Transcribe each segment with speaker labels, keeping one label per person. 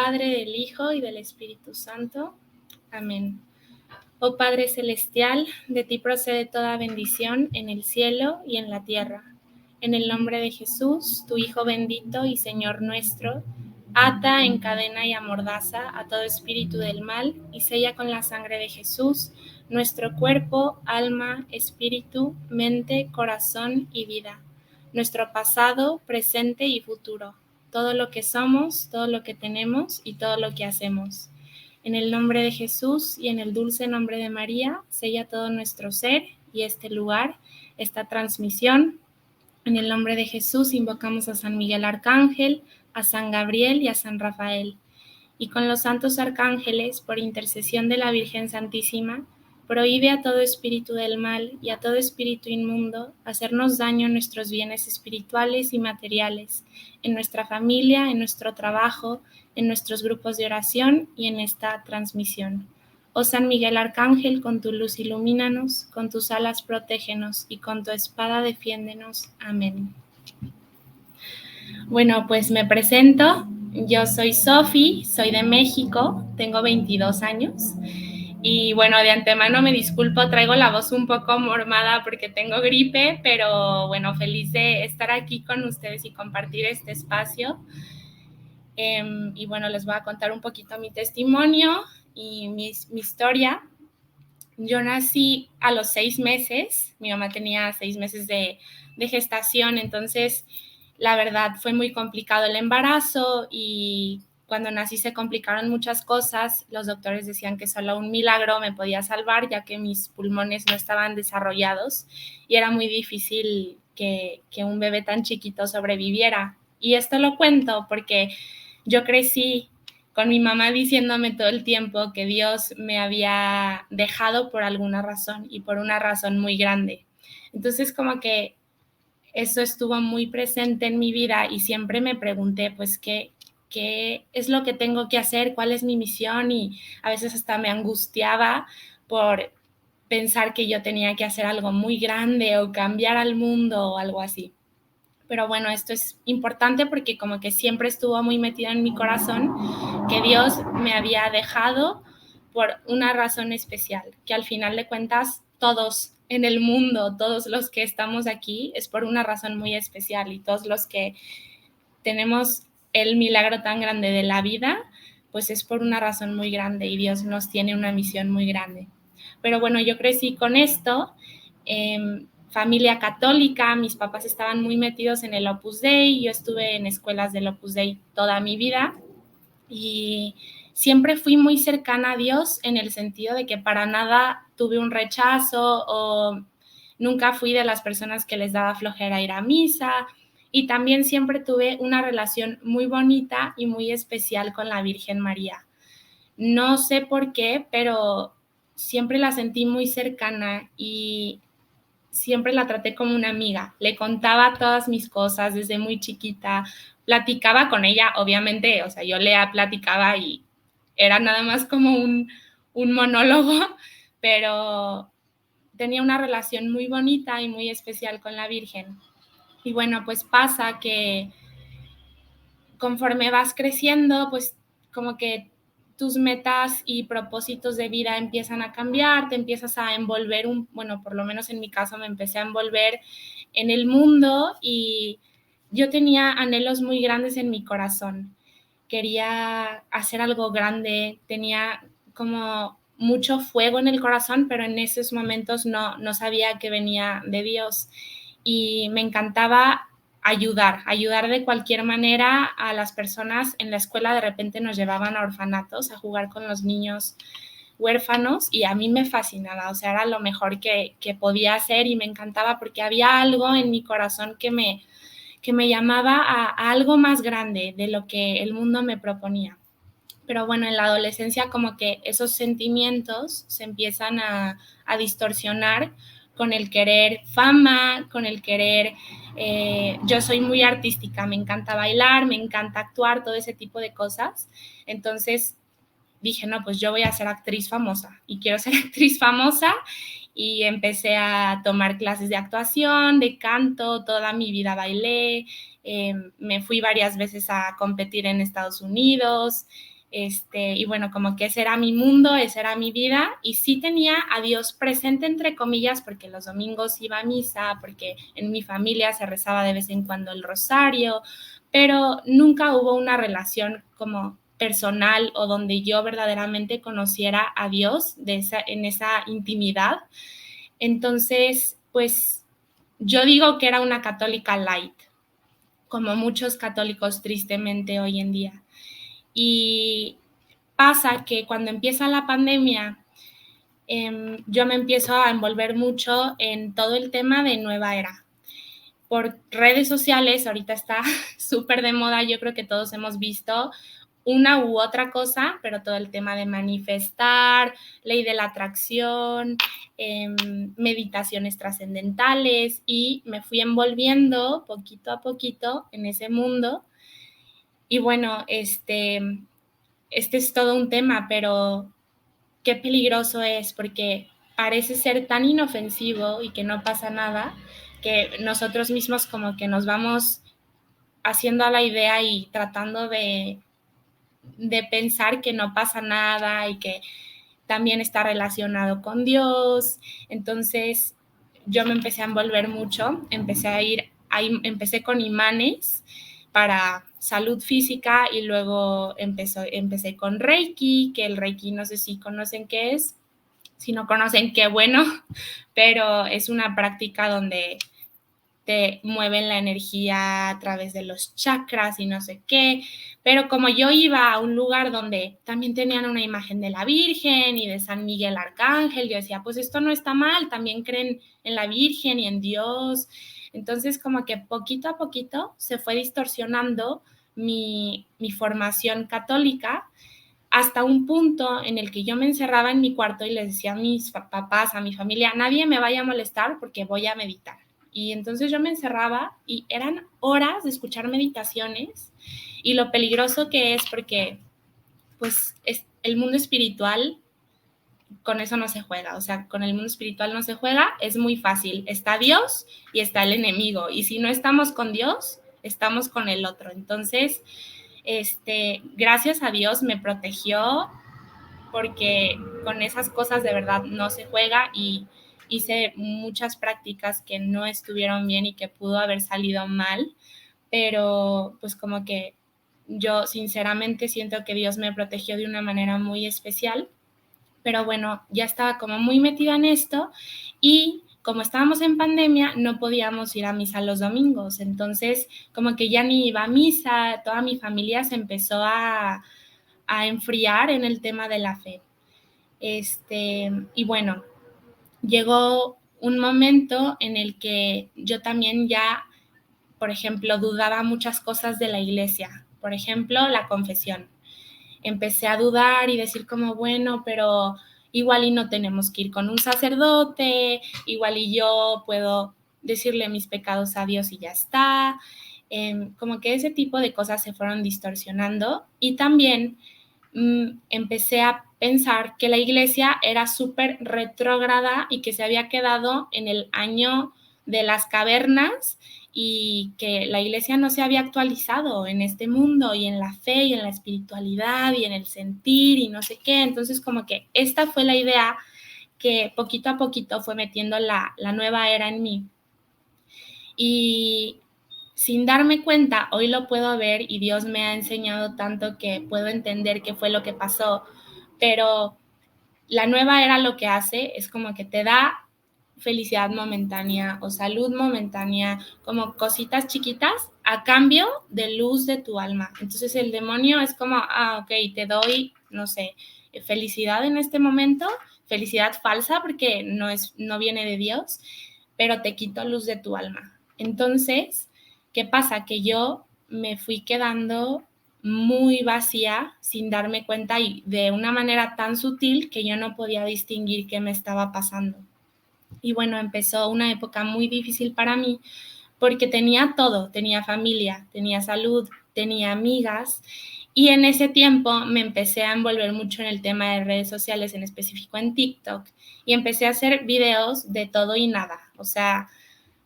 Speaker 1: Padre, del Hijo y del Espíritu Santo. Amén. Oh Padre Celestial, de ti procede toda bendición en el cielo y en la tierra. En el nombre de Jesús, tu Hijo bendito y Señor nuestro, ata, encadena y amordaza a todo espíritu del mal y sella con la sangre de Jesús nuestro cuerpo, alma, espíritu, mente, corazón y vida, nuestro pasado, presente y futuro, todo lo que somos, todo lo que tenemos y todo lo que hacemos. En el nombre de Jesús y en el dulce nombre de María, sella todo nuestro ser y este lugar, esta transmisión. En el nombre de Jesús invocamos a San Miguel Arcángel, a San Gabriel y a San Rafael. Y con los santos arcángeles, por intercesión de la Virgen Santísima, prohíbe a todo espíritu del mal y a todo espíritu inmundo hacernos daño en nuestros bienes espirituales y materiales, en nuestra familia, en nuestro trabajo, en nuestros grupos de oración y en esta transmisión. Oh San Miguel Arcángel, con tu luz ilumínanos, con tus alas protégenos y con tu espada defiéndenos. Amén. Bueno, pues me presento. Yo soy Sofi, soy de México, tengo 22 años. Y bueno, de antemano me disculpo, traigo la voz un poco mormada porque tengo gripe, pero bueno, feliz de estar aquí con ustedes y compartir este espacio. Y bueno, les voy a contar un poquito mi testimonio y mi historia. Yo nací a los 6 meses, mi mamá tenía 6 meses de gestación, entonces la verdad fue muy complicado el embarazo y cuando nací se complicaron muchas cosas. Los doctores decían que solo un milagro me podía salvar, ya que mis pulmones no estaban desarrollados y era muy difícil que un bebé tan chiquito sobreviviera. Y esto lo cuento porque yo crecí con mi mamá diciéndome todo el tiempo que Dios me había dejado por alguna razón y por una razón muy grande. Entonces como que eso estuvo muy presente en mi vida y siempre me pregunté pues qué es lo que tengo que hacer, cuál es mi misión, y a veces hasta me angustiaba por pensar que yo tenía que hacer algo muy grande o cambiar al mundo o algo así. Pero bueno, esto es importante porque como que siempre estuvo muy metido en mi corazón que Dios me había dejado por una razón especial, que al final de cuentas todos en el mundo, todos los que estamos aquí, es por una razón muy especial, y todos los que tenemos el milagro tan grande de la vida, pues es por una razón muy grande y Dios nos tiene una misión muy grande. Pero bueno, yo crecí con esto, familia católica, mis papás estaban muy metidos en el Opus Dei, yo estuve en escuelas del Opus Dei toda mi vida y siempre fui muy cercana a Dios en el sentido de que para nada tuve un rechazo o nunca fui de las personas que les daba flojera ir a misa, y también siempre tuve una relación muy bonita y muy especial con la Virgen María. No sé por qué, pero siempre la sentí muy cercana y siempre la traté como una amiga. Le contaba todas mis cosas desde muy chiquita, platicaba con ella, obviamente, o sea, yo le platicaba y era nada más como un monólogo, pero tenía una relación muy bonita y muy especial con la Virgen. Y bueno, pues pasa que conforme vas creciendo, pues como que tus metas y propósitos de vida empiezan a cambiar, te empiezas a envolver, bueno, por lo menos en mi caso me empecé a envolver en el mundo y yo tenía anhelos muy grandes en mi corazón. Quería hacer algo grande, tenía como mucho fuego en el corazón, pero en esos momentos no sabía que venía de Dios, y me encantaba ayudar de cualquier manera a las personas. En la escuela de repente nos llevaban a orfanatos a jugar con los niños huérfanos y a mí me fascinaba, o sea, era lo mejor que podía hacer y me encantaba porque había algo en mi corazón que me llamaba a algo más grande de lo que el mundo me proponía. Pero bueno, en la adolescencia como que esos sentimientos se empiezan a distorsionar con el querer fama, con el querer, yo soy muy artística, me encanta bailar, me encanta actuar, todo ese tipo de cosas. Entonces dije, no, pues yo voy a ser actriz famosa y quiero ser actriz famosa, y empecé a tomar clases de actuación, de canto, toda mi vida bailé, me fui varias veces a competir en Estados Unidos Y bueno, como que ese era mi mundo, esa era mi vida, y sí tenía a Dios presente, entre comillas, porque los domingos iba a misa, porque en mi familia se rezaba de vez en cuando el rosario, pero nunca hubo una relación como personal o donde yo verdaderamente conociera a Dios en esa intimidad. Entonces, pues yo digo que era una católica light, como muchos católicos tristemente hoy en día. Y pasa que cuando empieza la pandemia, yo me empiezo a envolver mucho en todo el tema de nueva era. Por redes sociales, ahorita está súper de moda, yo creo que todos hemos visto una u otra cosa, pero todo el tema de manifestar, ley de la atracción, meditaciones trascendentales, y me fui envolviendo poquito a poquito en ese mundo. Y bueno, este es todo un tema, pero qué peligroso es, porque parece ser tan inofensivo y que no pasa nada, que nosotros mismos como que nos vamos haciendo a la idea y tratando de pensar que no pasa nada y que también está relacionado con Dios. Entonces yo me empecé a envolver mucho, empecé con imanes para salud física, y luego empecé con Reiki, que el Reiki no sé si conocen qué es. Si no conocen, qué bueno, pero es una práctica donde te mueven la energía a través de los chakras y no sé qué. Pero como yo iba a un lugar donde también tenían una imagen de la Virgen y de San Miguel Arcángel, yo decía, pues esto no está mal, también creen en la Virgen y en Dios. Entonces como que poquito a poquito se fue distorsionando mi formación católica, hasta un punto en el que yo me encerraba en mi cuarto y les decía a mis papás, a mi familia, nadie me vaya a molestar porque voy a meditar. Y entonces yo me encerraba y eran horas de escuchar meditaciones, y lo peligroso que es porque pues el mundo espiritual, con eso no se juega, o sea, con el mundo espiritual no se juega, es muy fácil, está Dios y está el enemigo, y si no estamos con Dios, estamos con el otro. Entonces, gracias a Dios me protegió, porque con esas cosas de verdad no se juega, y hice muchas prácticas que no estuvieron bien y que pudo haber salido mal, pero pues como que yo sinceramente siento que Dios me protegió de una manera muy especial. Pero bueno, ya estaba como muy metida en esto, y como estábamos en pandemia no podíamos ir a misa los domingos, entonces como que ya ni iba a misa, toda mi familia se empezó a enfriar en el tema de la fe. Y bueno, llegó un momento en el que yo también ya, por ejemplo, dudaba muchas cosas de la iglesia, por ejemplo, la confesión. Empecé a dudar y decir como, bueno, pero igual y no tenemos que ir con un sacerdote, igual y yo puedo decirle mis pecados a Dios y ya está. Como que ese tipo de cosas se fueron distorsionando, y también empecé a pensar que la iglesia era súper retrógrada y que se había quedado en el año de las cavernas, y que la iglesia no se había actualizado en este mundo y en la fe y en la espiritualidad y en el sentir y no sé qué. Entonces como que esta fue la idea que poquito a poquito fue metiendo la nueva era en mí. Y sin darme cuenta, hoy lo puedo ver y Dios me ha enseñado tanto que puedo entender qué fue lo que pasó, pero la nueva era lo que hace es como que te da felicidad momentánea o salud momentánea, como cositas chiquitas a cambio de luz de tu alma. Entonces el demonio es como, ok, te doy, no sé, felicidad en este momento, felicidad falsa porque no viene de Dios, pero te quito luz de tu alma. Entonces, ¿qué pasa? Que yo me fui quedando muy vacía sin darme cuenta, y de una manera tan sutil que yo no podía distinguir qué me estaba pasando. Y bueno, empezó una época muy difícil para mí porque tenía todo, tenía familia, tenía salud, tenía amigas, y en ese tiempo me empecé a envolver mucho en el tema de redes sociales, en específico en TikTok, y empecé a hacer videos de todo y nada, o sea,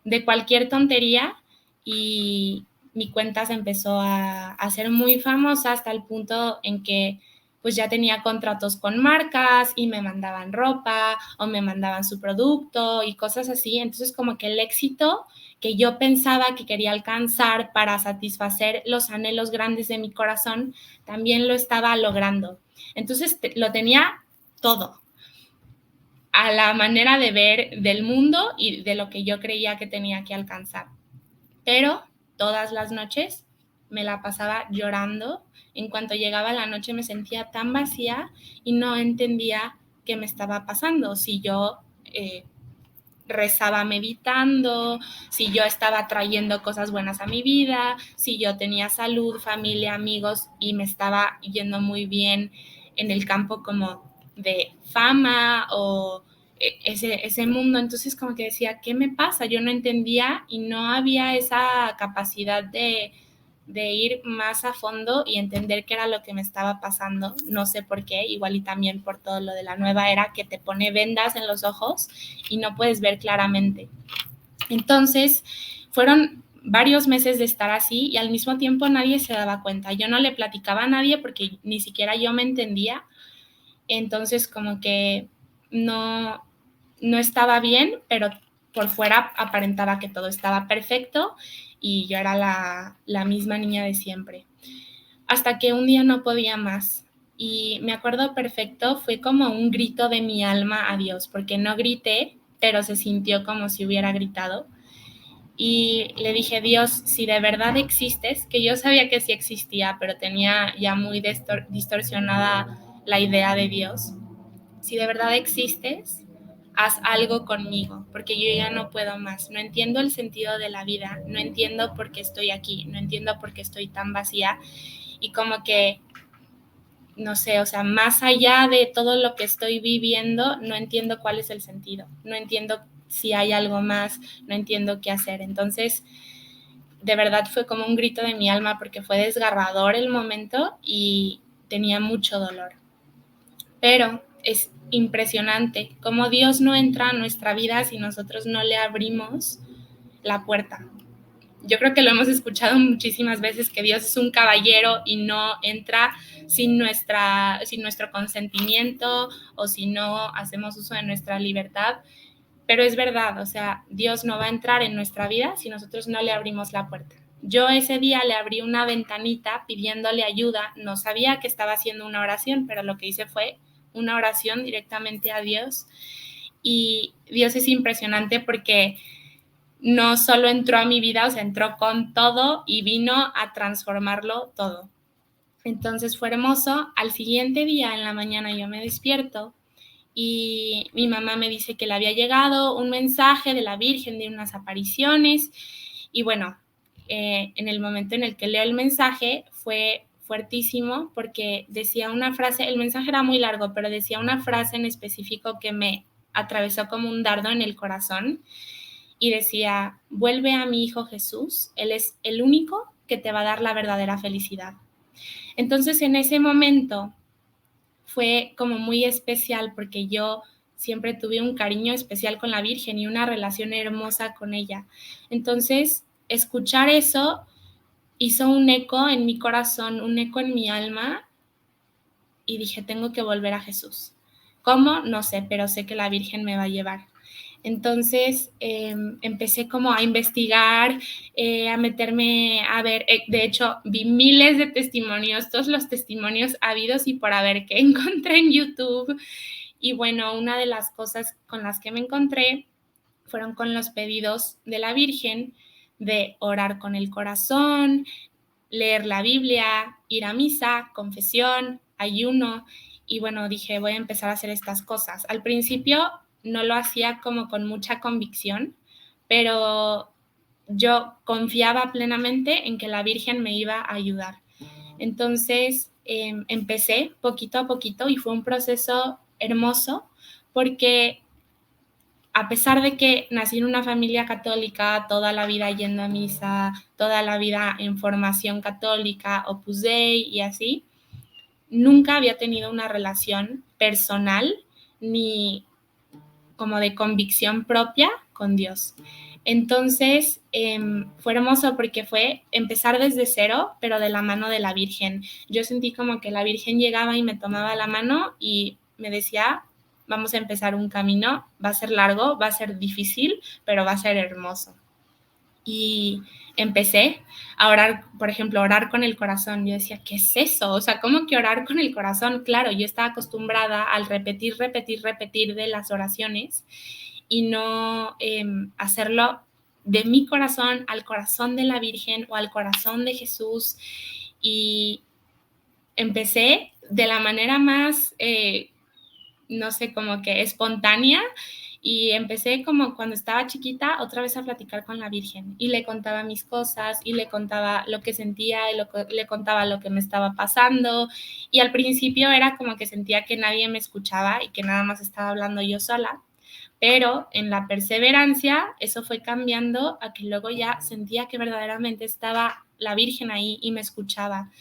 Speaker 1: de cualquier tontería, y mi cuenta se empezó a hacer muy famosa hasta el punto en que pues ya tenía contratos con marcas y me mandaban ropa o me mandaban su producto y cosas así. Entonces como que el éxito que yo pensaba que quería alcanzar para satisfacer los anhelos grandes de mi corazón, también lo estaba logrando. Entonces lo tenía todo, a la manera de ver del mundo y de lo que yo creía que tenía que alcanzar. Pero todas las noches me la pasaba llorando. En cuanto llegaba la noche me sentía tan vacía y no entendía qué me estaba pasando. Si yo rezaba meditando, si yo estaba trayendo cosas buenas a mi vida, si yo tenía salud, familia, amigos y me estaba yendo muy bien en el campo como de fama o ese mundo. Entonces como que decía, ¿qué me pasa? Yo no entendía y no había esa capacidad de ir más a fondo y entender qué era lo que me estaba pasando. No sé por qué, igual y también por todo lo de la nueva era que te pone vendas en los ojos y no puedes ver claramente. Entonces, fueron varios meses de estar así y al mismo tiempo nadie se daba cuenta. Yo no le platicaba a nadie porque ni siquiera yo me entendía. Entonces, como que no estaba bien, pero por fuera aparentaba que todo estaba perfecto y yo era la misma niña de siempre. Hasta que un día no podía más. Y me acuerdo perfecto, fue como un grito de mi alma a Dios, porque no grité, pero se sintió como si hubiera gritado. Y le dije, Dios, si de verdad existes, que yo sabía que sí existía, pero tenía ya muy distorsionada la idea de Dios, si de verdad existes, haz algo conmigo, porque yo ya no puedo más. No entiendo el sentido de la vida, no entiendo por qué estoy aquí, no entiendo por qué estoy tan vacía y como que, no sé, o sea, más allá de todo lo que estoy viviendo, no entiendo cuál es el sentido, no entiendo si hay algo más, no entiendo qué hacer. Entonces, de verdad fue como un grito de mi alma porque fue desgarrador el momento y tenía mucho dolor. Pero es impresionante cómo Dios no entra a nuestra vida si nosotros no le abrimos la puerta. Yo creo que lo hemos escuchado muchísimas veces que Dios es un caballero y no entra sin nuestro consentimiento o si no hacemos uso de nuestra libertad. Pero es verdad, o sea, Dios no va a entrar en nuestra vida si nosotros no le abrimos la puerta. Yo ese día le abrí una ventanita pidiéndole ayuda, no sabía que estaba haciendo una oración, pero lo que hice fue una oración directamente a Dios. Y Dios es impresionante porque no solo entró a mi vida, o sea, entró con todo y vino a transformarlo todo. Entonces fue hermoso. Al siguiente día, en la mañana, yo me despierto y mi mamá me dice que le había llegado un mensaje de la Virgen de unas apariciones y bueno, en el momento en el que leo el mensaje fue fuertísimo porque decía una frase, el mensaje era muy largo, pero decía una frase en específico que me atravesó como un dardo en el corazón y decía, vuelve a mi hijo Jesús, Él es el único que te va a dar la verdadera felicidad. Entonces en ese momento fue como muy especial porque yo siempre tuve un cariño especial con la Virgen y una relación hermosa con ella. Entonces, escuchar eso hizo un eco en mi corazón, un eco en mi alma y dije, tengo que volver a Jesús. ¿Cómo? No sé, pero sé que la Virgen me va a llevar. Entonces empecé como a investigar, a meterme, a ver, de hecho vi miles de testimonios, todos los testimonios habidos y por haber que encontré en YouTube. Y bueno, una de las cosas con las que me encontré fueron con los pedidos de la Virgen de orar con el corazón, leer la Biblia, ir a misa, confesión, ayuno. Y bueno, dije, voy a empezar a hacer estas cosas. Al principio no lo hacía como con mucha convicción, pero yo confiaba plenamente en que la Virgen me iba a ayudar. Entonces empecé poquito a poquito y fue un proceso hermoso porque a pesar de que nací en una familia católica, toda la vida yendo a misa, toda la vida en formación católica, Opus Dei y así, nunca había tenido una relación personal ni como de convicción propia con Dios. Entonces, fue hermoso porque fue empezar desde cero, pero de la mano de la Virgen. Yo sentí como que la Virgen llegaba y me tomaba la mano y me decía, vamos a empezar un camino, va a ser largo, va a ser difícil, pero va a ser hermoso. Y empecé a orar, por ejemplo, orar con el corazón. Yo decía, ¿qué es eso? O sea, ¿cómo que orar con el corazón? Claro, yo estaba acostumbrada al repetir de las oraciones y no hacerlo de mi corazón al corazón de la Virgen o al corazón de Jesús. Y empecé de la manera más, no sé, como que espontánea, y empecé como cuando estaba chiquita otra vez a platicar con la Virgen y le contaba mis cosas y le contaba lo que sentía y le contaba lo que me estaba pasando, y al principio era como que sentía que nadie me escuchaba y que nada más estaba hablando yo sola, pero en la perseverancia eso fue cambiando a que luego ya sentía que verdaderamente estaba la Virgen ahí y me escuchaba,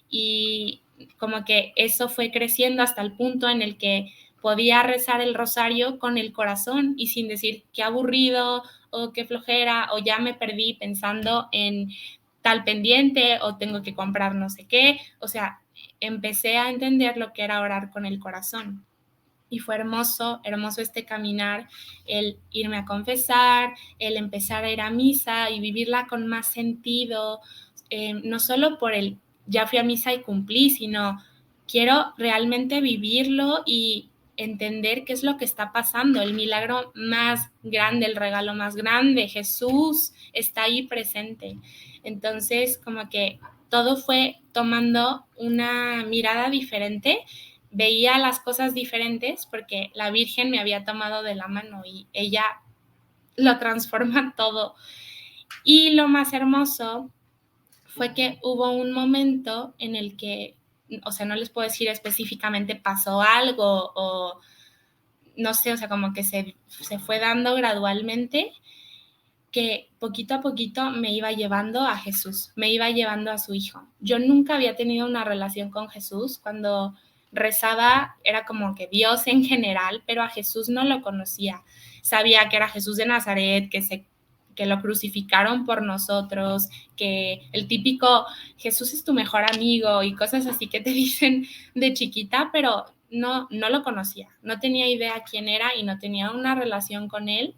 Speaker 1: y como que eso fue creciendo hasta el punto en el que podía rezar el rosario con el corazón y sin decir qué aburrido o qué flojera o ya me perdí pensando en tal pendiente o tengo que comprar no sé qué. O sea, empecé a entender lo que era orar con el corazón. Y fue hermoso, hermoso este caminar, el irme a confesar, el empezar a ir a misa y vivirla con más sentido, no solo por el ya fui a misa y cumplí, sino quiero realmente vivirlo y entender qué es lo que está pasando, el milagro más grande, el regalo más grande, Jesús está ahí presente. Entonces, como que todo fue tomando una mirada diferente, veía las cosas diferentes porque la Virgen me había tomado de la mano y ella lo transforma todo. Y lo más hermoso fue que hubo un momento en el que, o sea, no les puedo decir específicamente pasó algo o no sé, o sea, como que se fue dando gradualmente, que poquito a poquito me iba llevando a Jesús, me iba llevando a su hijo. Yo nunca había tenido una relación con Jesús. Cuando rezaba era como que Dios en general, pero a Jesús no lo conocía. Sabía que era Jesús de Nazaret, que lo crucificaron por nosotros, que el típico Jesús es tu mejor amigo y cosas así que te dicen de chiquita, pero no lo conocía, no tenía idea quién era y no tenía una relación con él.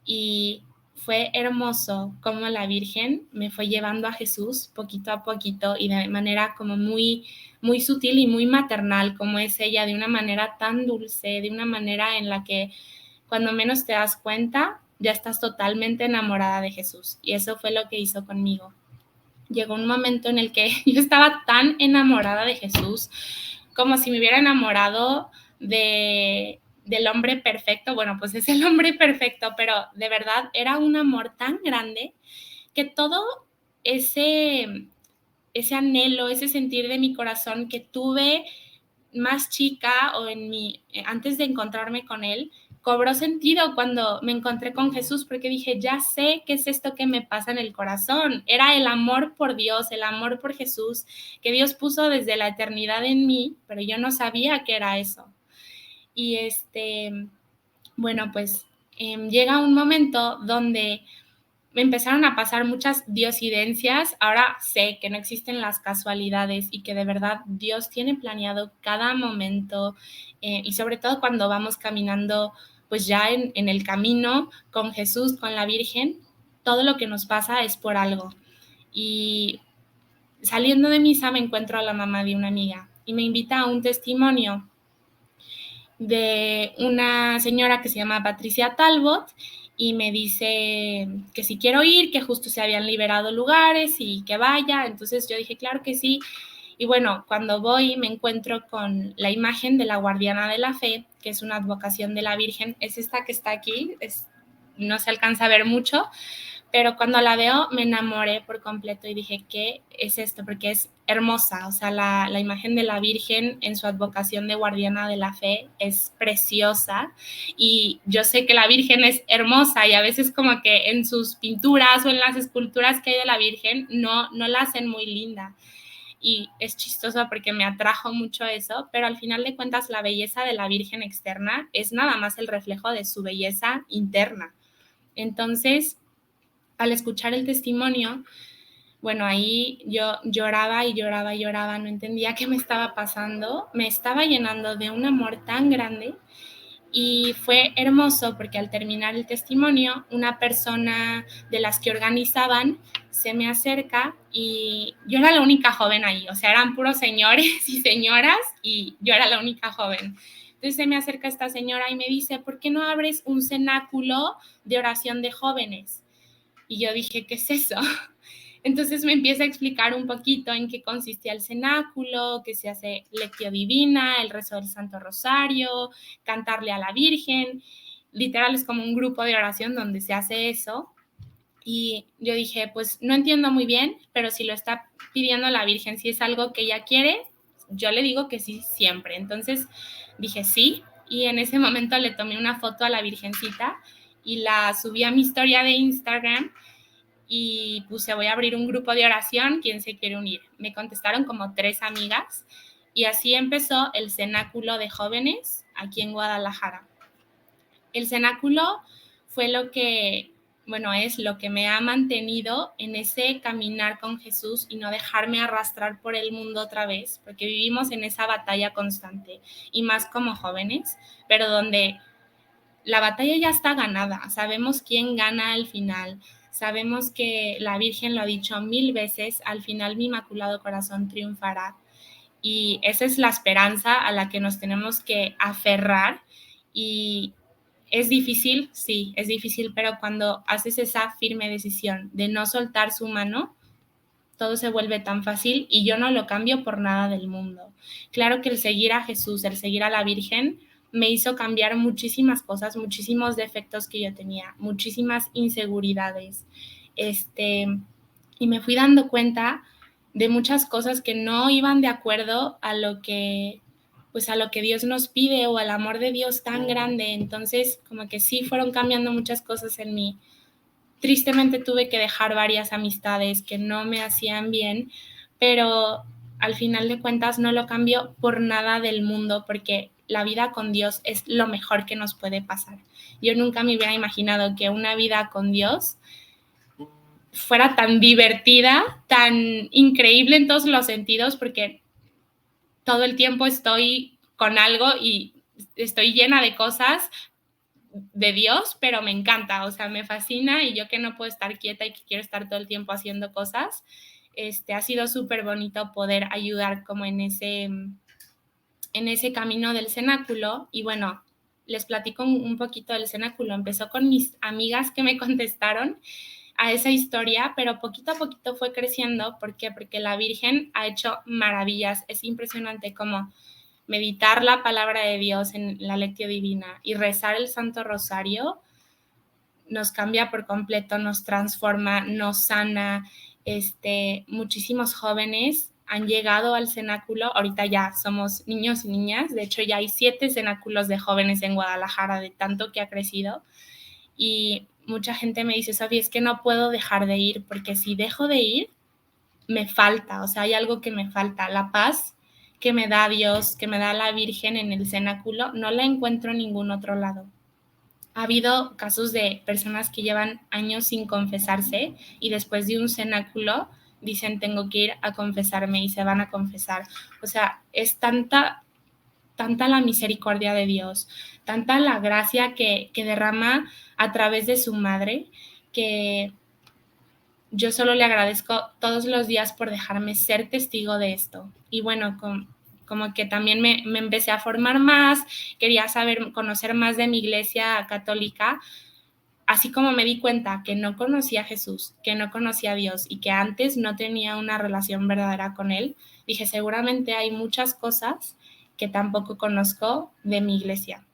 Speaker 1: Y fue hermoso cómo la Virgen me fue llevando a Jesús poquito a poquito y de manera como muy, muy sutil y muy maternal, como es ella, de una manera tan dulce, de una manera en la que cuando menos te das cuenta, ya estás totalmente enamorada de Jesús. Y eso fue lo que hizo conmigo. Llegó un momento en el que yo estaba tan enamorada de Jesús, como si me hubiera enamorado del hombre perfecto. Bueno, pues es el hombre perfecto, pero de verdad era un amor tan grande que todo ese, ese anhelo, ese sentir de mi corazón que tuve más chica o antes de encontrarme con él, cobró sentido cuando me encontré con Jesús, porque dije, ya sé qué es esto que me pasa en el corazón. Era el amor por Dios, el amor por Jesús, que Dios puso desde la eternidad en mí, pero yo no sabía que era eso. Y bueno, pues llega un momento donde me empezaron a pasar muchas diosidencias. Ahora sé que no existen las casualidades y que de verdad Dios tiene planeado cada momento, y sobre todo cuando vamos caminando pues ya en el camino con Jesús, con la Virgen, todo lo que nos pasa es por algo. Y saliendo de misa me encuentro a la mamá de una amiga y me invita a un testimonio de una señora que se llama Patricia Talbot y me dice que si quiero ir, que justo se habían liberado lugares y que vaya. Entonces yo dije, claro que sí. Y bueno, cuando voy me encuentro con la imagen de la Guardiana de la Fe, que es una advocación de la Virgen. Es esta que está aquí, no se alcanza a ver mucho, pero cuando la veo me enamoré por completo y dije, ¿qué es esto? Porque es hermosa, o sea, la imagen de la Virgen en su advocación de guardiana de la fe es preciosa, y yo sé que la Virgen es hermosa y a veces como que en sus pinturas o en las esculturas que hay de la Virgen no la hacen muy linda, y es chistoso porque me atrajo mucho eso, pero al final de cuentas la belleza de la Virgen externa es nada más el reflejo de su belleza interna. Entonces al escuchar el testimonio, bueno, ahí yo lloraba y lloraba y lloraba, no entendía qué me estaba pasando, me estaba llenando de un amor tan grande. Y fue hermoso porque al terminar el testimonio, una persona de las que organizaban se me acerca y yo era la única joven ahí, o sea, eran puros señores y señoras y yo era la única joven. Entonces se me acerca esta señora y me dice, ¿por qué no abres un cenáculo de oración de jóvenes? Y yo dije, ¿qué es eso? Entonces me empieza a explicar un poquito en qué consistía el cenáculo, que se hace lectio divina, el rezo del Santo Rosario, cantarle a la Virgen. Literal es como un grupo de oración donde se hace eso. Y yo dije, pues no entiendo muy bien, pero si lo está pidiendo la Virgen, si es algo que ella quiere, yo le digo que sí siempre. Entonces dije sí, y en ese momento le tomé una foto a la Virgencita y la subí a mi historia de Instagram y puse, voy a abrir un grupo de oración, ¿quién se quiere unir? Me contestaron como 3 amigas y así empezó el cenáculo de jóvenes aquí en Guadalajara. El cenáculo fue lo que, bueno, es lo que me ha mantenido en ese caminar con Jesús y no dejarme arrastrar por el mundo otra vez, porque vivimos en esa batalla constante y más como jóvenes, pero donde la batalla ya está ganada, sabemos quién gana al final, sabemos que la Virgen lo ha dicho 1000 veces, al final mi Inmaculado Corazón triunfará y esa es la esperanza a la que nos tenemos que aferrar y es difícil, sí, es difícil, pero cuando haces esa firme decisión de no soltar su mano, todo se vuelve tan fácil y yo no lo cambio por nada del mundo. Claro que el seguir a Jesús, el seguir a la Virgen, me hizo cambiar muchísimas cosas, muchísimos defectos que yo tenía, muchísimas inseguridades. Y me fui dando cuenta de muchas cosas que no iban de acuerdo a lo que pues a lo que Dios nos pide o al amor de Dios tan grande. Entonces, como que sí fueron cambiando muchas cosas en mí. Tristemente tuve que dejar varias amistades que no me hacían bien, pero al final de cuentas no lo cambio por nada del mundo porque la vida con Dios es lo mejor que nos puede pasar. Yo nunca me hubiera imaginado que una vida con Dios fuera tan divertida, tan increíble en todos los sentidos, porque todo el tiempo estoy con algo y estoy llena de cosas, de Dios, pero me encanta, o sea, me fascina y yo que no puedo estar quieta y que quiero estar todo el tiempo haciendo cosas, ha sido súper bonito poder ayudar como en ese camino del cenáculo y bueno, les platico un poquito del cenáculo. Empezó con mis amigas que me contestaron a esa historia, pero poquito a poquito fue creciendo. ¿Por qué? Porque la Virgen ha hecho maravillas. Es impresionante cómo meditar la palabra de Dios en la lectio divina y rezar el Santo Rosario nos cambia por completo, nos transforma, nos sana. Muchísimos jóvenes han llegado al cenáculo, ahorita ya somos niños y niñas, de hecho ya hay 7 cenáculos de jóvenes en Guadalajara de tanto que ha crecido y mucha gente me dice, Sofía, es que no puedo dejar de ir porque si dejo de ir, me falta, o sea, hay algo que me falta, la paz que me da Dios, que me da la Virgen en el cenáculo, no la encuentro en ningún otro lado. Ha habido casos de personas que llevan años sin confesarse y después de un cenáculo dicen tengo que ir a confesarme y se van a confesar. O sea, es tanta la misericordia de Dios, tanta la gracia que derrama a través de su madre, que yo solo le agradezco todos los días por dejarme ser testigo de esto. Y bueno, como que también me empecé a formar más, quería conocer más de mi iglesia católica, así como me di cuenta que no conocía a Jesús, que no conocía a Dios y que antes no tenía una relación verdadera con Él, dije, seguramente hay muchas cosas que tampoco conozco de mi iglesia.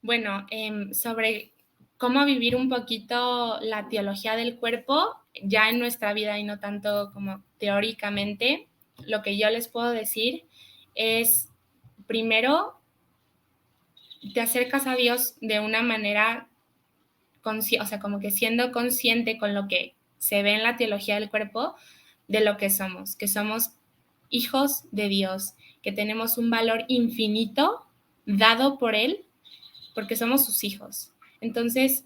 Speaker 1: Bueno, sobre cómo vivir un poquito la teología del cuerpo ya en nuestra vida y no tanto como teóricamente, lo que yo les puedo decir es, primero, te acercas a Dios de una manera, o sea, como que siendo consciente con lo que se ve en la teología del cuerpo, de lo que somos hijos de Dios, que tenemos un valor infinito dado por Él porque somos sus hijos. Entonces,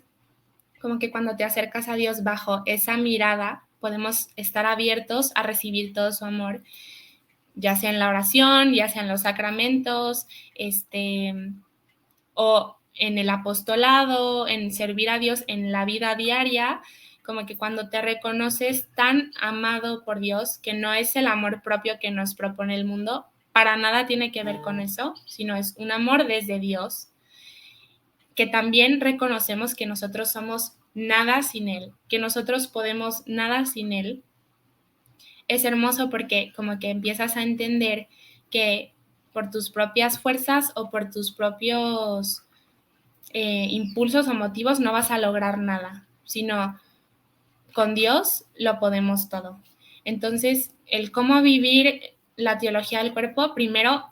Speaker 1: como que cuando te acercas a Dios bajo esa mirada, podemos estar abiertos a recibir todo su amor, ya sea en la oración, ya sea en los sacramentos, o en el apostolado, en servir a Dios en la vida diaria, como que cuando te reconoces tan amado por Dios, que no es el amor propio que nos propone el mundo, para nada tiene que ver con eso, sino es un amor desde Dios, que también reconocemos que nosotros somos nada sin Él, que nosotros podemos nada sin Él. Es hermoso porque como que empiezas a entender que por tus propias fuerzas o por tus propios impulsos o motivos no vas a lograr nada, sino con Dios lo podemos todo. Entonces, el cómo vivir la teología del cuerpo, primero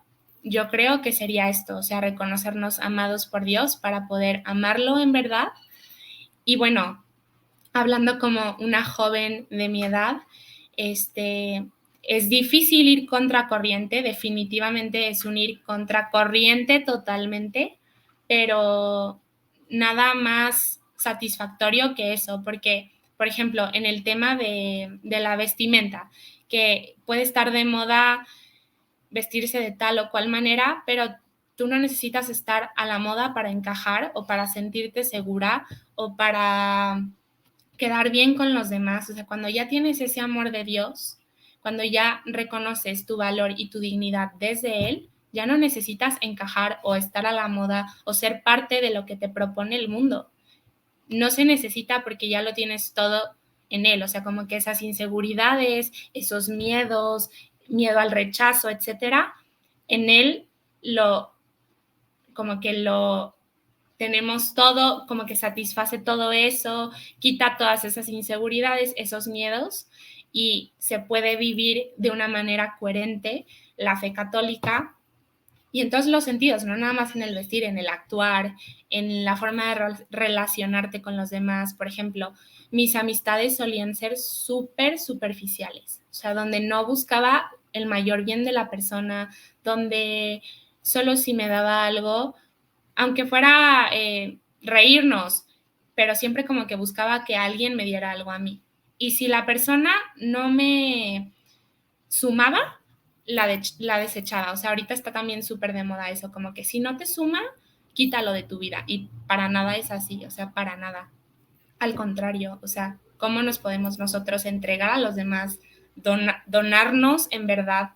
Speaker 1: yo creo que sería esto, o sea, reconocernos amados por Dios para poder amarlo en verdad. Y bueno, hablando como una joven de mi edad, es difícil ir contracorriente, definitivamente es un ir contracorriente totalmente, pero nada más satisfactorio que eso, porque, por ejemplo, en el tema de la vestimenta, que puede estar de moda vestirse de tal o cual manera, pero tú no necesitas estar a la moda para encajar o para sentirte segura o para quedar bien con los demás. O sea, cuando ya tienes ese amor de Dios, cuando ya reconoces tu valor y tu dignidad desde Él, ya no necesitas encajar o estar a la moda o ser parte de lo que te propone el mundo. No se necesita porque ya lo tienes todo en Él. O sea, como que esas inseguridades, esos miedos, miedo al rechazo, etcétera, en Él lo, como que lo tenemos todo, como que satisface todo eso, quita todas esas inseguridades, esos miedos, y se puede vivir de una manera coherente la fe católica y en todos los sentidos, no nada más en el vestir, en el actuar, en la forma de relacionarte con los demás. Por ejemplo, mis amistades solían ser súper superficiales, o sea, donde no buscaba el mayor bien de la persona, donde solo si me daba algo, aunque fuera reírnos, pero siempre como que buscaba que alguien me diera algo a mí. Y si la persona no me sumaba, la desechaba. O sea, ahorita está también súper de moda eso, como que si no te suma, quítalo de tu vida. Y para nada es así, o sea, para nada. Al contrario, o sea, ¿cómo nos podemos nosotros entregar a los demás, donarnos en verdad?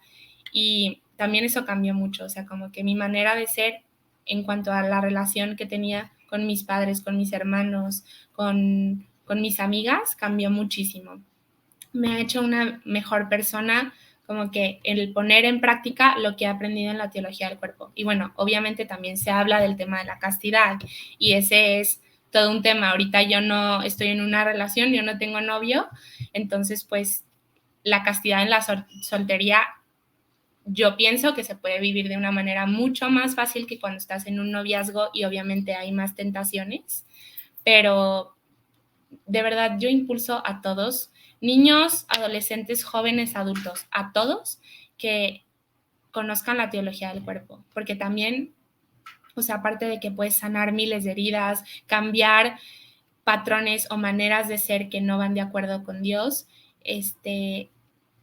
Speaker 1: Y también eso cambió mucho, o sea, como que mi manera de ser en cuanto a la relación que tenía con mis padres, con mis hermanos, con mis amigas, cambió muchísimo. Me ha hecho una mejor persona, como que el poner en práctica lo que he aprendido en la teología del cuerpo. Y bueno, obviamente también se habla del tema de la castidad y ese es todo un tema. Ahorita yo no estoy en una relación, yo no tengo novio, entonces pues la castidad en la soltería yo pienso que se puede vivir de una manera mucho más fácil que cuando estás en un noviazgo y obviamente hay más tentaciones, pero de verdad yo impulso a todos, niños, adolescentes, jóvenes, adultos, a todos que conozcan la teología del cuerpo, porque también, o sea, aparte de que puedes sanar miles de heridas, cambiar patrones o maneras de ser que no van de acuerdo con Dios,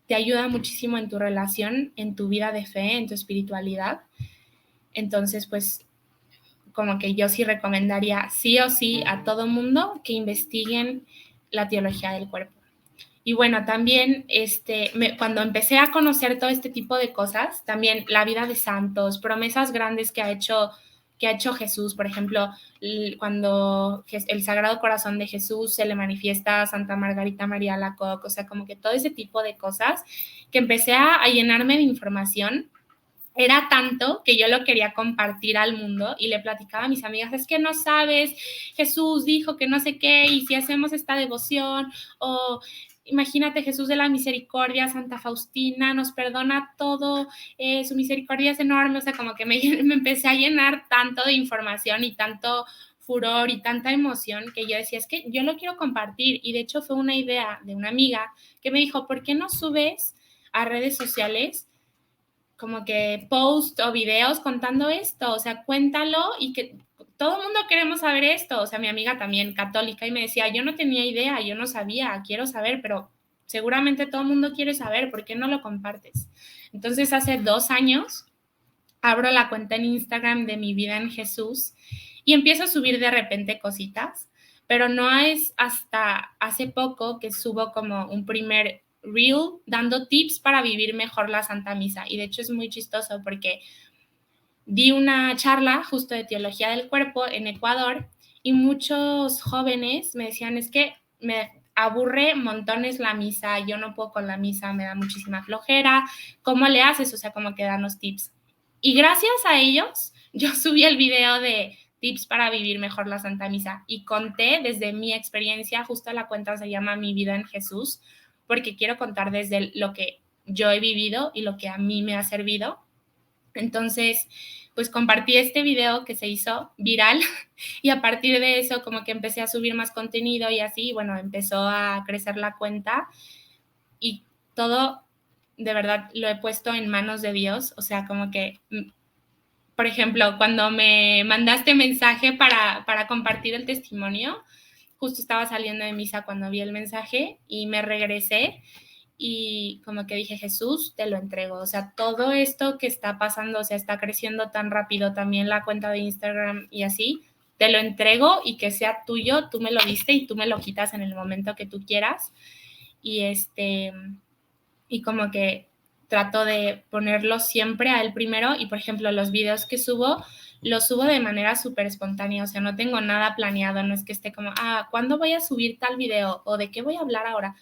Speaker 1: te ayuda muchísimo en tu relación, en tu vida de fe, en tu espiritualidad. Entonces, pues como que yo sí recomendaría sí o sí a todo mundo que investiguen la teología del cuerpo. Y bueno, también cuando empecé a conocer todo este tipo de cosas, también la vida de santos, promesas grandes que ha hecho Jesús, por ejemplo, cuando el Sagrado Corazón de Jesús se le manifiesta a Santa Margarita María Alacoque, o sea, como que todo ese tipo de cosas, que empecé a llenarme de información. Era tanto que yo lo quería compartir al mundo y le platicaba a mis amigas, es que no sabes, Jesús dijo que no sé qué, y si hacemos esta devoción, o imagínate Jesús de la Misericordia, Santa Faustina, nos perdona todo, su misericordia es enorme, o sea, como que me empecé a llenar tanto de información y tanto furor y tanta emoción que yo decía, es que yo lo quiero compartir, y de hecho fue una idea de una amiga que me dijo, ¿por qué no subes a redes sociales como que post o videos contando esto? O sea, cuéntalo y que todo el mundo queremos saber esto. O sea, mi amiga también católica y me decía, yo no tenía idea, yo no sabía, quiero saber, pero seguramente todo el mundo quiere saber, ¿por qué no lo compartes? Entonces, hace 2 años abro la cuenta en Instagram de Mi Vida en Jesús y empiezo a subir de repente cositas, pero no es hasta hace poco que subo como un primer reel dando tips para vivir mejor la Santa Misa. Y de hecho es muy chistoso porque di una charla justo de teología del cuerpo en Ecuador y muchos jóvenes me decían, es que me aburre montones la misa, yo no puedo con la misa, me da muchísima flojera, ¿cómo le haces? O sea, como que danos tips. Y gracias a ellos, yo subí el video de tips para vivir mejor la Santa Misa y conté desde mi experiencia, justo la cuenta se llama Mi Vida en Jesús, porque quiero contar desde lo que yo he vivido y lo que a mí me ha servido. Entonces, pues compartí este video que se hizo viral y a partir de eso como que empecé a subir más contenido y así, bueno, empezó a crecer la cuenta y todo de verdad lo he puesto en manos de Dios, o sea, como que, por ejemplo, cuando me mandaste mensaje para compartir el testimonio, justo estaba saliendo de misa cuando vi el mensaje y me regresé y como que dije, Jesús, te lo entrego. O sea, todo esto que está pasando, o sea, está creciendo tan rápido también la cuenta de Instagram y así, te lo entrego y que sea tuyo, tú me lo diste y tú me lo quitas en el momento que tú quieras. Y y como que trato de ponerlo siempre a él primero y, por ejemplo, los videos que subo, los subo de manera súper espontánea, o sea, no tengo nada planeado, no es que esté como, ¿cuándo voy a subir tal video? ¿O de qué voy a hablar ahora?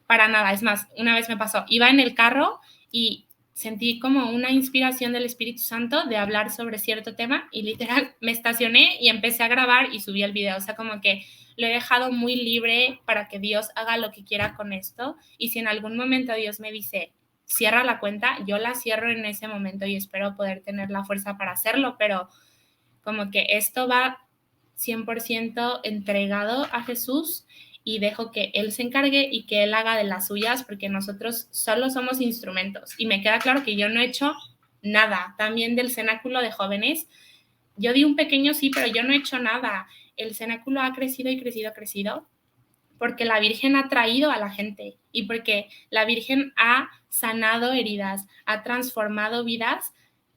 Speaker 1: Para nada, es más, una vez me pasó, iba en el carro y sentí como una inspiración del Espíritu Santo de hablar sobre cierto tema y literal me estacioné y empecé a grabar y subí el video, o sea, como que lo he dejado muy libre para que Dios haga lo que quiera con esto y si en algún momento Dios me dice, cierra la cuenta, yo la cierro en ese momento y espero poder tener la fuerza para hacerlo, pero como que esto va 100% entregado a Jesús y dejo que Él se encargue y que Él haga de las suyas porque nosotros solo somos instrumentos. Y me queda claro que yo no he hecho nada. También del cenáculo de jóvenes, yo di un pequeño sí, pero yo no he hecho nada. El cenáculo ha crecido y crecido, crecido porque la Virgen ha traído a la gente y porque la Virgen ha sanado heridas, ha transformado vidas,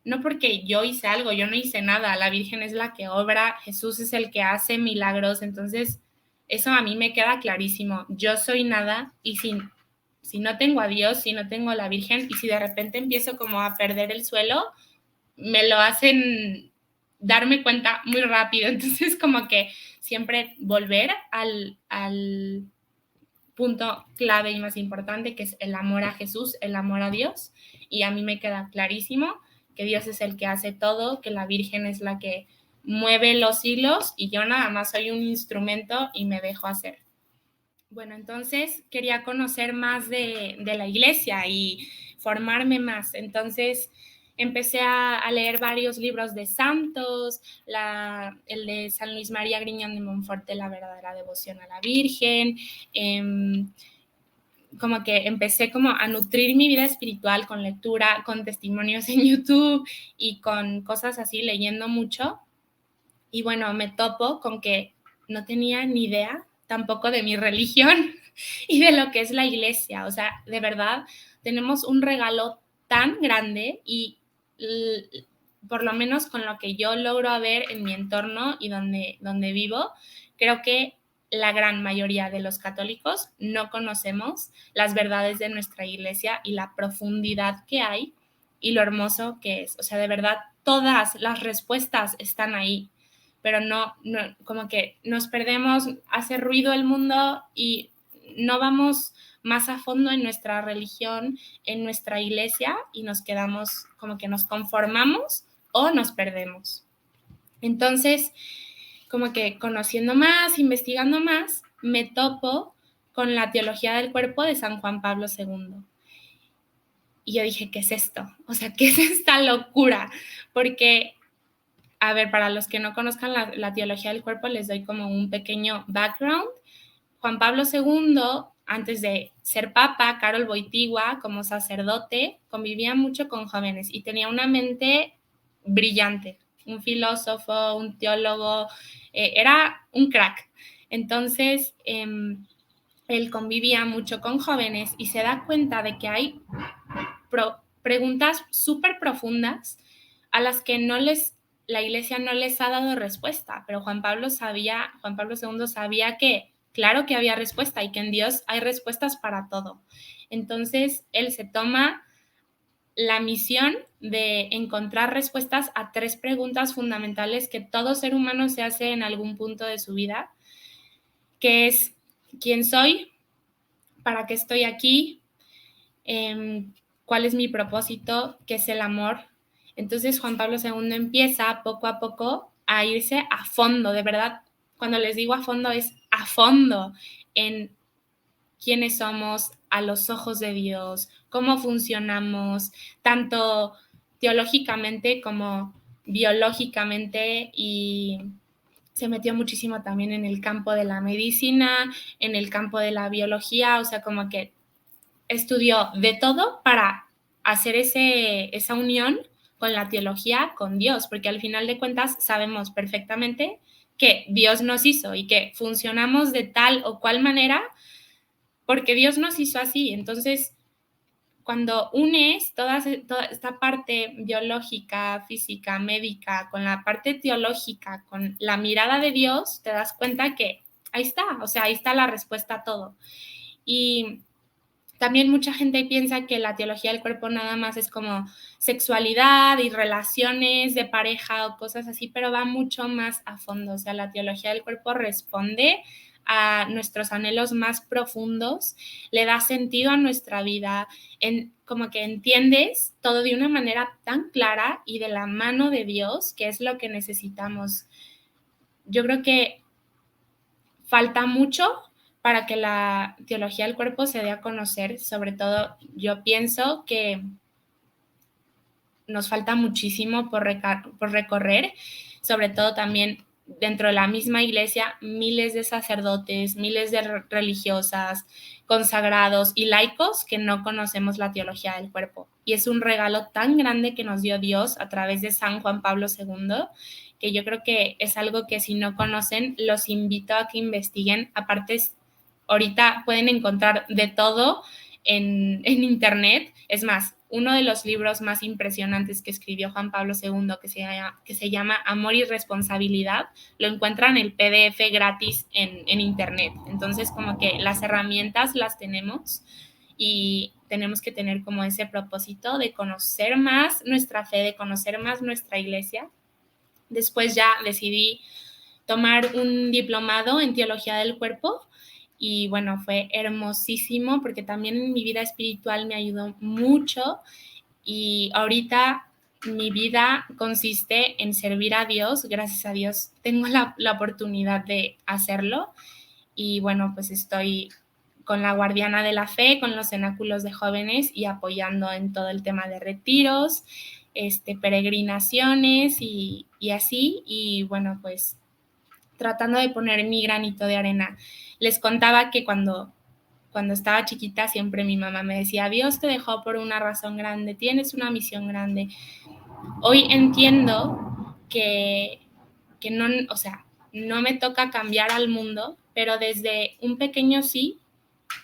Speaker 1: no porque yo hice algo, yo no hice nada, la Virgen es la que obra, Jesús es el que hace milagros, entonces eso a mí me queda clarísimo, yo soy nada y si no tengo a Dios, si no tengo a la Virgen y si de repente empiezo como a perder el suelo, me lo hacen darme cuenta muy rápido. Entonces, como que siempre volver al punto clave y más importante, que es el amor a Jesús, el amor a Dios. Y a mí me queda clarísimo que Dios es el que hace todo, que la Virgen es la que mueve los hilos y yo nada más soy un instrumento y me dejo hacer. Bueno, entonces quería conocer más de la iglesia y formarme más. Entonces empecé a leer varios libros de santos, el de San Luis María Griñón de Montfort, La verdadera devoción a la Virgen. Como que empecé como a nutrir mi vida espiritual con lectura, con testimonios en YouTube y con cosas así, leyendo mucho. Y bueno, me topo con que no tenía ni idea tampoco de mi religión y de lo que es la iglesia. O sea, de verdad, tenemos un regalo tan grande y por lo menos con lo que yo logro ver en mi entorno y donde vivo, creo que la gran mayoría de los católicos no conocemos las verdades de nuestra iglesia y la profundidad que hay y lo hermoso que es. O sea, de verdad, todas las respuestas están ahí, pero no, como que nos perdemos, hace ruido el mundo y no vamos más a fondo en nuestra religión, en nuestra iglesia y nos quedamos como que nos conformamos o nos perdemos. Entonces, como que conociendo más, investigando más, me topo con la teología del cuerpo de San Juan Pablo II. Y yo dije, ¿qué es esto? O sea, ¿qué es esta locura? Porque a ver, para los que no conozcan la teología del cuerpo, les doy como un pequeño background. Juan Pablo II, antes de ser papa, Karol Wojtyła, como sacerdote, convivía mucho con jóvenes y tenía una mente brillante, un filósofo, un teólogo, era un crack. Entonces, él convivía mucho con jóvenes y se da cuenta de que hay preguntas súper profundas a las que la iglesia no les ha dado respuesta, pero Juan Pablo II sabía que claro que había respuesta y que en Dios hay respuestas para todo. Entonces, él se toma la misión de encontrar respuestas a 3 preguntas fundamentales que todo ser humano se hace en algún punto de su vida, que es: ¿quién soy? ¿Para qué estoy aquí? ¿Cuál es mi propósito? ¿Qué es el amor? Entonces Juan Pablo II empieza poco a poco a irse a fondo, de verdad. Cuando les digo a fondo, es a fondo en quiénes somos a los ojos de Dios, cómo funcionamos, tanto teológicamente como biológicamente, y se metió muchísimo también en el campo de la medicina, en el campo de la biología, o sea, como que estudió de todo para hacer esa unión con la teología, con Dios, porque al final de cuentas sabemos perfectamente que Dios nos hizo y que funcionamos de tal o cual manera porque Dios nos hizo así. Entonces, cuando unes toda esta parte biológica, física, médica, con la parte teológica, con la mirada de Dios, te das cuenta que ahí está, o sea, ahí está la respuesta a todo. Y también mucha gente piensa que la teología del cuerpo nada más es como sexualidad y relaciones de pareja o cosas así, pero va mucho más a fondo. O sea, la teología del cuerpo responde a nuestros anhelos más profundos, le da sentido a nuestra vida, como que entiendes todo de una manera tan clara y de la mano de Dios, que es lo que necesitamos. Yo creo que falta mucho para que la teología del cuerpo se dé a conocer. Sobre todo, yo pienso que nos falta muchísimo por recorrer, sobre todo también dentro de la misma iglesia, miles de sacerdotes, miles de religiosas, consagrados y laicos que no conocemos la teología del cuerpo. Y es un regalo tan grande que nos dio Dios a través de San Juan Pablo II, que yo creo que es algo que si no conocen, los invito a que investiguen. Aparte, ahorita pueden encontrar de todo en internet. Es más, uno de los libros más impresionantes que escribió Juan Pablo II, que se llama Amor y Responsabilidad, lo encuentran en el PDF gratis en internet. Entonces, como que las herramientas las tenemos y tenemos que tener como ese propósito de conocer más nuestra fe, de conocer más nuestra iglesia. Después ya decidí tomar un diplomado en teología del cuerpo y bueno, fue hermosísimo porque también en mi vida espiritual me ayudó mucho y ahorita mi vida consiste en servir a Dios. Gracias a Dios tengo la oportunidad de hacerlo y bueno, pues estoy con la Guardiana de la Fe, con los cenáculos de jóvenes y apoyando en todo el tema de retiros, peregrinaciones y así. Y bueno, pues tratando de poner mi granito de arena. Les contaba que cuando estaba chiquita siempre mi mamá me decía, Dios te dejó por una razón grande, tienes una misión grande. Hoy entiendo que no, o sea, no me toca cambiar al mundo, pero desde un pequeño sí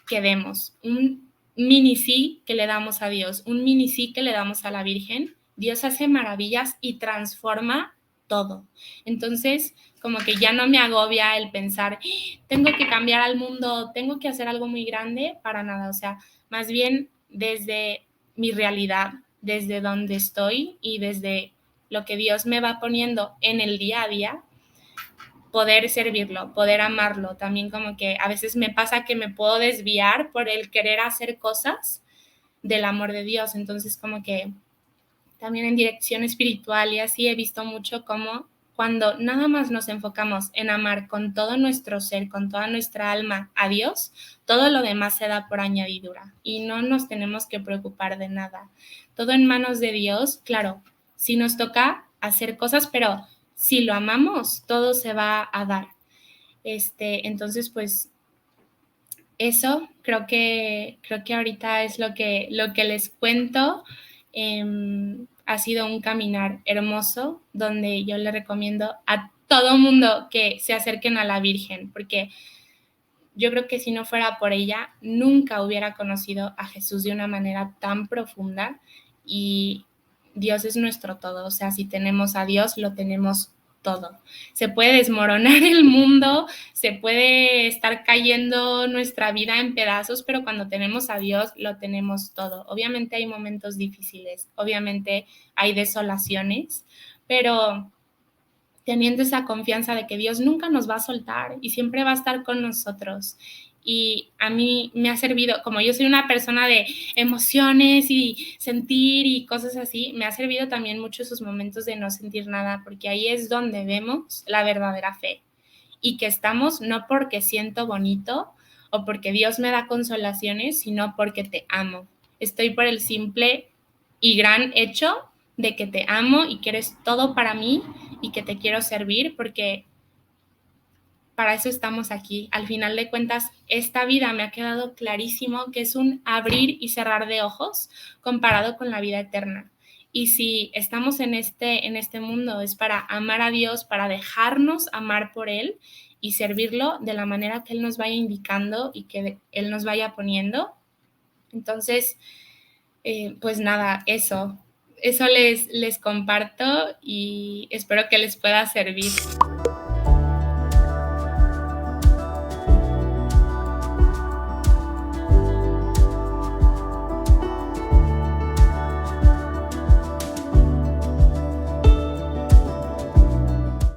Speaker 1: que demos, un mini sí que le damos a Dios, un mini sí que le damos a la Virgen, Dios hace maravillas y transforma todo. Entonces, como que ya no me agobia el pensar, tengo que cambiar al mundo, tengo que hacer algo muy grande, para nada. O sea, más bien desde mi realidad, desde donde estoy y desde lo que Dios me va poniendo en el día a día, poder servirlo, poder amarlo. También como que a veces me pasa que me puedo desviar por el querer hacer cosas del amor de Dios. Entonces como que también en dirección espiritual y así he visto mucho cómo cuando nada más nos enfocamos en amar con todo nuestro ser, con toda nuestra alma a Dios, todo lo demás se da por añadidura y no nos tenemos que preocupar de nada. Todo en manos de Dios, claro, sí nos toca hacer cosas, pero si lo amamos, todo se va a dar. Entonces, pues eso creo que ahorita es lo que les cuento. ha sido un caminar hermoso donde yo le recomiendo a todo mundo que se acerquen a la Virgen, porque yo creo que si no fuera por ella, nunca hubiera conocido a Jesús de una manera tan profunda y Dios es nuestro todo. O sea, si tenemos a Dios, lo tenemos todo. Se puede desmoronar el mundo, se puede estar cayendo nuestra vida en pedazos, pero cuando tenemos a Dios, lo tenemos todo. Obviamente hay momentos difíciles, obviamente hay desolaciones, pero teniendo esa confianza de que Dios nunca nos va a soltar y siempre va a estar con nosotros. Y a mí me ha servido, como yo soy una persona de emociones y sentir y cosas así, me ha servido también mucho esos momentos de no sentir nada, porque ahí es donde vemos la verdadera fe. Y que estamos no porque siento bonito o porque Dios me da consolaciones, sino porque te amo. Estoy por el simple y gran hecho de que te amo y que eres todo para mí y que te quiero servir, porque para eso estamos aquí. Al final de cuentas, esta vida me ha quedado clarísimo que es un abrir y cerrar de ojos comparado con la vida eterna. Y si estamos en este mundo es para amar a Dios, para dejarnos amar por Él y servirlo de la manera que Él nos vaya indicando y que Él nos vaya poniendo. Entonces, pues nada, eso les comparto y espero que les pueda servir.